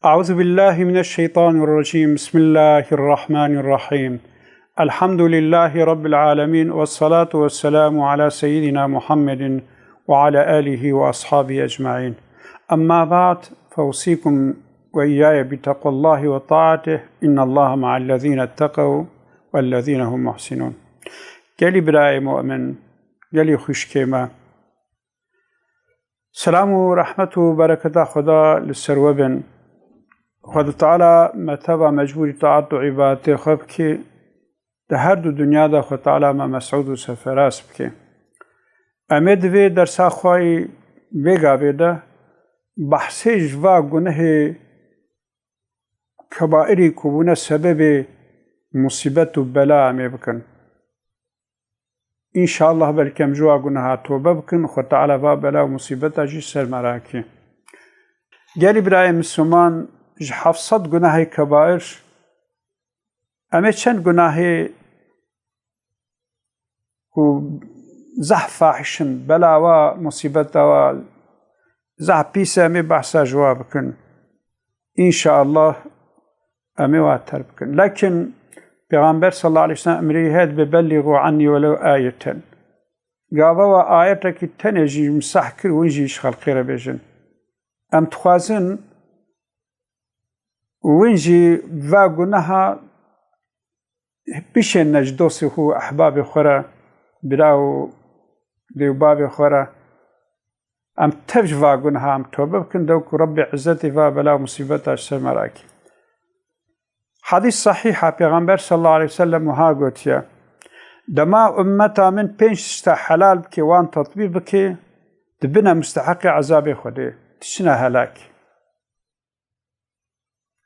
أعوذ بالله من الشيطان الرجيم. بسم الله الرحمن الرحيم. الحمد لله رب العالمين، والصلاة والسلام على سيدنا محمد وعلى آله وأصحابه أجمعين. أما بعد، فأوصيكم وإياي بتقوى الله وطاعته، إن الله مع الذين اتقوا والذين هم محسنون. قالي براي مؤمن، قالي خوشكيما، سلام و رحمة و بركة خدا للسروبن. خدا تعالی متبع مجبوری طاعت و عبادت خوب که در هر دو دنیا دا خدا تعالی ما مسعود و سفراس بکه. امید وی در ساخوای بگاوی ده بحثی جوا گناه کبائری کبونه سبب مصیبت و بلا امی بکن. انشاءالله بلکم جوا گناه توبه بکن، خدا تعالی و بلا و مصیبت اجی سر مراکی. گلی برای مسلمان 700 گناه کبائر، اما چند گناه و زح فاحشن بلا و مصیبت و زح پیس امی بحثا جواب کن. انشاءالله امی واتر بکن. لكن پیغمبر صلی الله علیه وسلم امری هاد ببلغوا عني ولو آیة. قاوا و آیتا که تنجی مسح کر ونجیش خلقی را بیجن. ام تخوازن وینجی و گناه بیشن نجدوسی هو احباب خورا براو دیو باب خورا ام تفج و گناه ام توبه بکن دوک رب عزتی و بلا مصیبت اشتر مراکی. حدیث صحیحه پیغمبر صلی الله علیه وسلم ها گوتیا دما امتا من 5 حلال بکی وان تطبیق بکی دبنا مستحق عذاب خوده تشنا هلاك.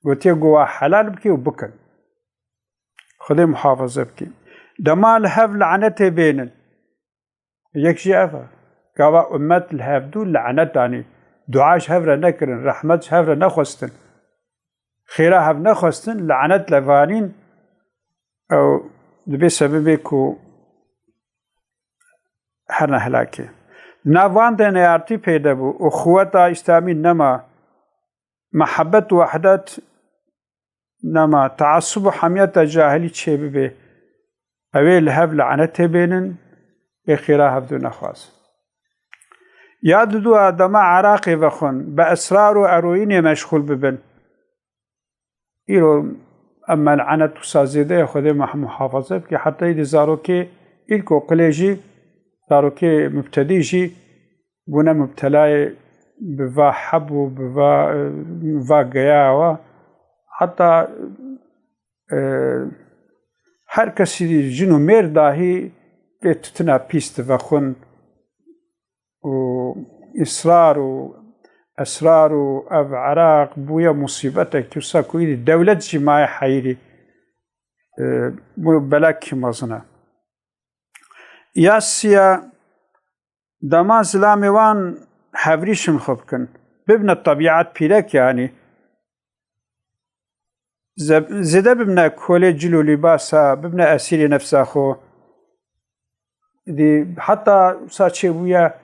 قلت جوا حلال بكي وبكن خذي محافظة بكي دما الهف لعنته بينن يكشي أفا قوا أمت الهف دول لعنتاني دعاش هفرا نكرن رحمتش هفرا نخستن خيرا هف نخستن لعنت لفانين أو دبي سببكو هرنا هلاكي ناوان دين يارتي پیدا بو اخوتا اسلامي نما محبت وحدت نما تعصب حميت جاهلي چه ببه اويل هف لعنته بينن اخيرا هفدو نخواز ياد دو آدم عراقي وخون بأسرار و اروين مشغول ببن ايرو اما لعنت سازيده خده محافظه بكي حتى يدي زاروكي إلكو قليجي زاروكي مبتديجي بونا مبتلاي بوا حب و بوا گیاوا حتی هر کسی جنو میر داهی تتنا پیست و خون و اصرار و اسرار و او عراق بویا مصیبت کسا کویدی دولت جماعی حیری بلاک مزنه یاسیا دما زلامی وان حفريشم خبكن ببنى الطبيعات بيلك يعني زده ببنى كوليج له لباسا ببنى أسيري نفسه خو دي حتى ساتشي ويا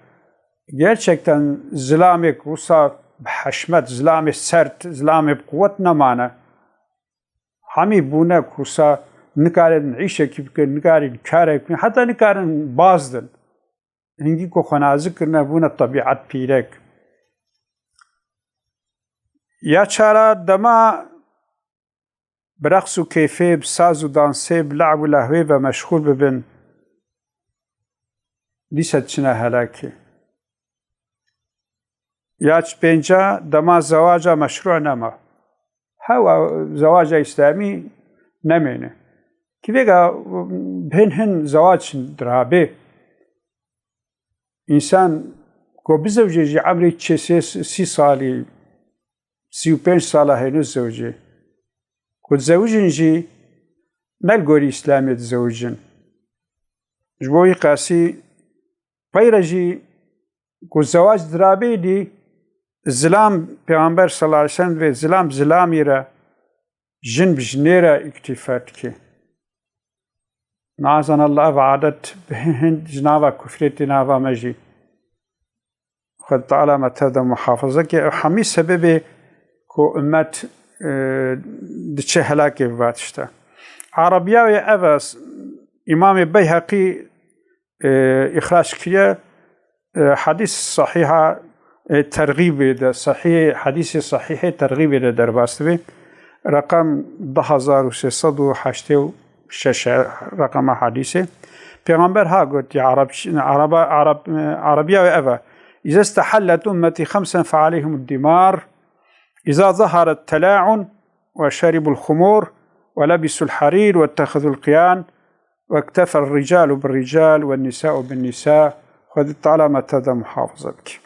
gerçekten زلامك وصا بحشمت زلامي سرت زلامي بقوة نمانا همي بونا كوسا نكارن نعيشه كيف نكارن كارك حتى نكارن بازدن هنگی کو خنازه کرنا بونا طبیعت پیرک یا چارا دما برقص و کیفه بساز و دانسه بلعب و لهوه و مشغول ببن دیست چنه هلاکه یا پنجا دما زواجا مشروع نما هوا زواج اسلامی نمینه که بگا بهن زواج درابه إنسان كو بزوجي عمري 30 سالي 35 سالة هنو زوجي كو تزوجن جي نلقوري إسلامي تزوجن جبوي قاسي غير كو الزواج درابي دي الزلام پیغمبر صلى الله عليه وسلم الزلام زلامي را جن بجنيرا اكتفاتك نعزن الله بعدت بهند جنابا كفرت نابا مجي خد تعالى ما تبدا محافظة حمي سبب كو أمت دچه هلاكي بباتشتا عربياوي أفاس إمام بيهقي إخراج كريا حديث صحيحة ترغيب ده صحيح حديث صحيح ترغيب ده درباستوي رقم 10386 رقم حديثه پیغمبر ها قلت يا عربية وأبا إذا استحلت أمتي 5 فعليهم الدمار إذا ظهر التلاعن وشربوا الخمور ولبسوا الحرير واتخذوا القيان واكتفى الرجال بالرجال والنساء بالنساء خذت على ما تدى محافظة بك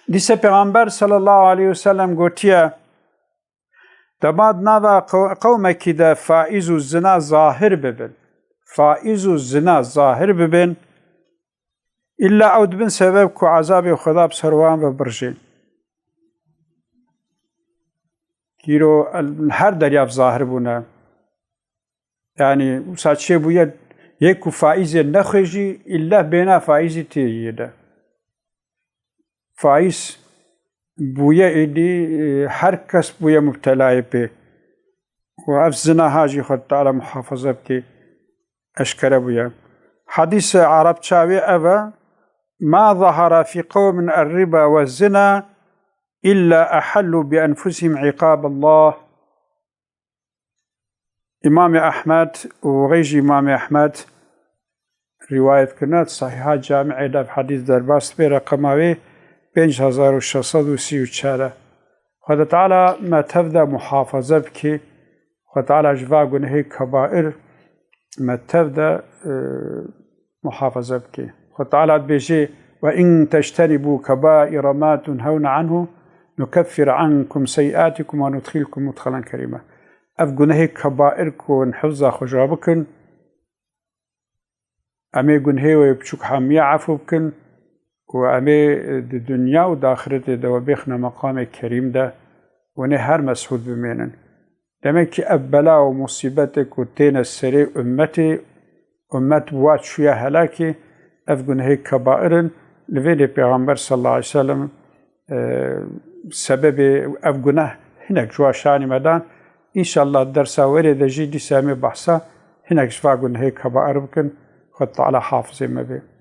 ديسا پیغمبر صلى الله عليه وسلم قلت دماد نادا قومك دا فائز الزنا ظاهر ببن فائز الزنا ظاهر ببن إلا عود بن سبب كو عذاب خدا بسروان وبرجين كيرو هر دریاف ظاهر بونا يعني ساتشي بويا يكو فائز نخجي إلا بينا فائز تيجي فائز بويا إدي هر كس بويا مبتلاي به وأفزنا هاجي خد تعالى محافظة بكي أشكر بويا حديث عرب شاوي أبا ما ظهر في قوم الربا والزنا إلا أحلوا بأنفسهم عقاب الله إمام أحمد وغير إمام أحمد رواية كنات صحيحة جامعة في حديث درباست برقمه 5634 خدا تعالى ما تبدأ محافظة بك خدا تعالى جفاق نهي كبائر ما تبدأ محافظة بك خدا تعالى بيجي وإن تجتنبوا كبائر ما تنهون عنه نكفر عنكم سيئاتكم وندخلكم مدخلا كريما أفقنه كبائركم حفظا خجابكن أمي قنهي ويبشوك حمية عفو بكن وأمي الدنيا وداخرة دوابيخنا مقام كريم ده ونهار مسعود بمينن دمك أبلا ومصيبتك وتين السري أمت وات شوية هلاكي أفقنه كبائرن لفيدي پیغمبر صلى الله عليه وسلم سبب أفقنه هناك جوا شاني مدان إن شاء الله الدرس ورد جيدي سامي بحثا هناك شفاقن هيك كبائر بكن خط على حافظ ما بيه